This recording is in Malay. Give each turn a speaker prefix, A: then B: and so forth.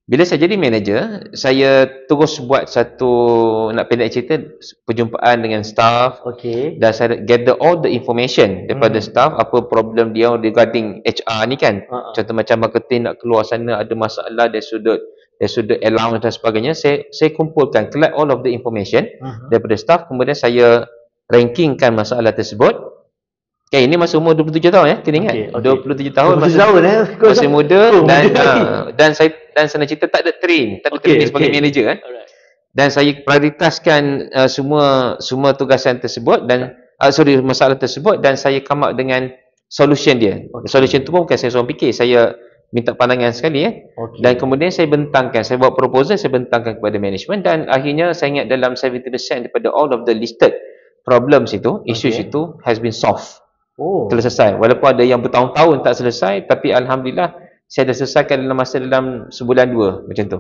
A: Bila saya jadi manager, saya terus buat satu, nak pendek cerita, perjumpaan dengan staff.
B: Okey.
A: Dan saya gather all the information daripada staff, apa problem dia regarding HR ni kan. Contoh macam marketing nak keluar sana ada masalah dari sudut allowance dan sebagainya, saya kumpulkan, collect all of the information daripada staff, kemudian saya rankingkan masalah tersebut. Okay, ini masa umur 27 tahun ya, kena ingat. 27 tahun,
B: 27 tahun
A: masih muda. Dan senang cerita tak ada training sebagai manager kan. Dan saya prioritaskan semua tugasan tersebut dan masalah tersebut, dan saya come up dengan solution dia. Solution tu pun bukan saya seorang fikir, saya minta pandangan sekali ya. Dan kemudian saya bentangkan, saya buat proposal, saya bentangkan kepada management, dan akhirnya saya ingat dalam 70% daripada all of the listed problems itu, issues itu has been solved. Telah selesai. Walaupun ada yang bertahun-tahun tak selesai, tapi alhamdulillah saya dah selesaikan dalam sebulan 2 macam tu.